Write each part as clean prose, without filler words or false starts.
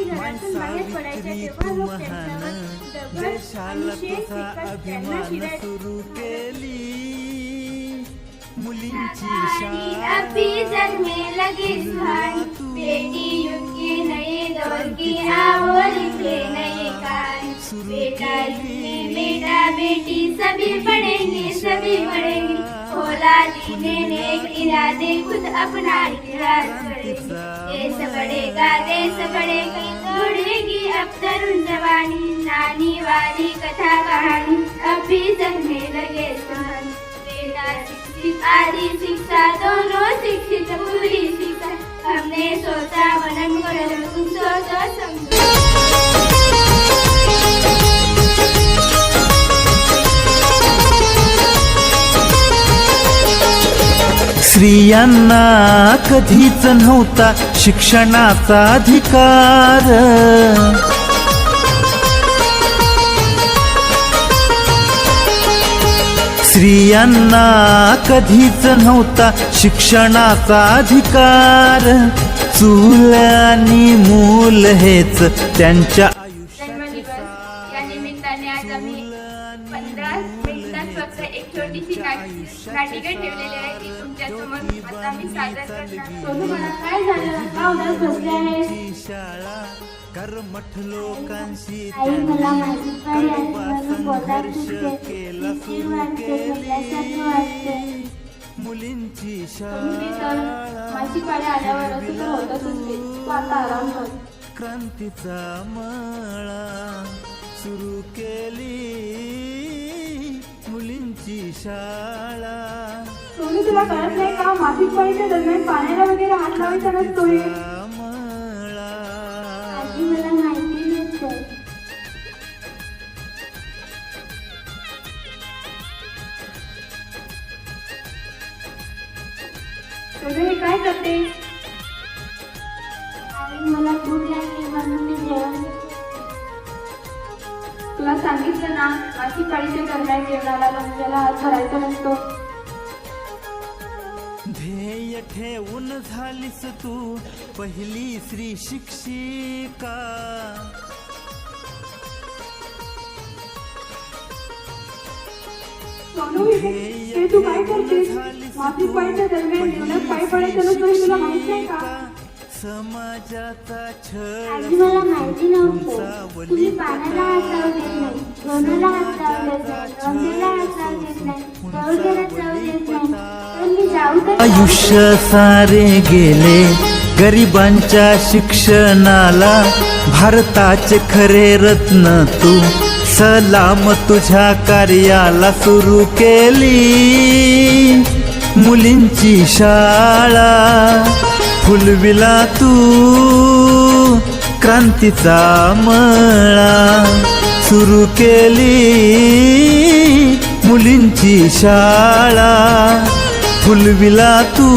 घरातून बाहेर पडायच्या तेव्हा लोक त्यांच्यावर दगड आणि शेण फेकत त्यांना चिडत अभी जन्मे लगी सुहानी बेटी युग की नई दौर की आओ लिखे नए कहानी बेटा बेटा बेटी सभी पढ़ेंगे होला दीने नेक इरादे खुद अपना इतिहास पढ़ेंगे देश बढ़ेगा दौड़ेगी अब तरुण जवानी नानी वाली कथा कहानी अभी जन्मे लगे सुहानी आदि शिक्षा दोनों शिक्षित पूरी शिक्षा हमने सोचा वनम करो तुम सोचो समझो। स्त्रियांना कधीच नव्हता शिक्षणाचा अधिकार, स्त्रियांना कधीच नव्हता शिक्षणाचा अधिकार, चूल आणि मूल हेच त्यांच्या जन्मदिवस या निमित्ताने आज आम्ही 15 मिनिटात फक्त एक छोटीशी नाटिका ठेवलेली आहे ती तुमच्या समोर आता मी सादर करणार। सोनू मला काय झालं का उदास बसले आहे? कर्मठ लोकांशी आई मला माझी पाळी आली म्हणून पोटात दुखते चिडचिड वाटते झोपल्यासारखे वाटते। मुलींची मी तर माझी पाळी आल्यावर असं तर होतच असते तू आता आराम कर। क्रांतीचा मळा सुरू केली मुलींची शाळा। सोनू तुला कळत नाही का मासिक पाळीच्या दरम्यान पाण्याला वगैरे हात लावायचा नसतोय? आजी मला माहिती नसतं। सोनू हे काय करते? आई मला भूक लागली म्हणून मी जेवण तुला सांगितलं ना मासिक पाळीच्या दरम्यान जेवणाला लंजाला हात धरायचा नसतो। ध्येय ठेवून झालीस तू पहिली स्त्री शिक्षिका, सोनू हे तू काय करतेस? मासिक पाळीच्या दरम्यान जेवणात पाय पडायचं नसतं हे तुला माहित नाही का? समाजाचा आजी मला माहिती नव्हतं तुम्ही पाण्याला हात लावू देत नाही, दोनाला हात लावू देत नाही, रंगीला हात लावू देत नाही, गवळीला लावू देत नाही, पण मी जाऊ तर आयुष्य सारे गेले गरिबांच्या शिक्षणाला, भारताचे खरे रत्न तू सलाम तुझ्या कार्याला सुरू केली मुलींची शाळा, फुलविला तू क्रांतीचा मळा, सुरू केली मुलींची शाळा, फुलविला तू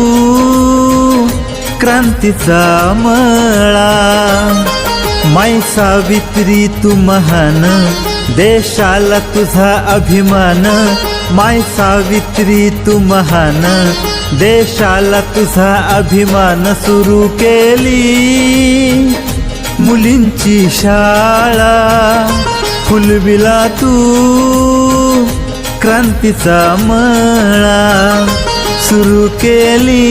क्रांतीचा मळा। माई सावित्री तू महान देशाला तुझा अभिमान, माय सावित्री तू महान देशाला तुझा अभिमान, सुरू केली मुलींची शाळा, फुलविला तू क्रांतीचा मळा, सुरू केली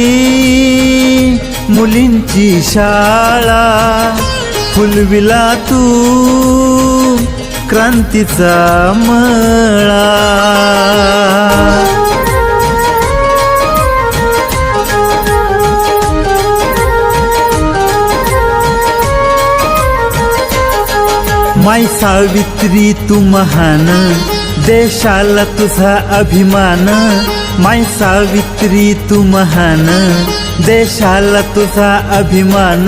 मुलींची शाळा, फुलविला तू क्रांतीचा मळा। माई सावित्री तू महान देशाला तुझा अभिमान, माई सावित्री तू महान देशाला तुझा अभिमान।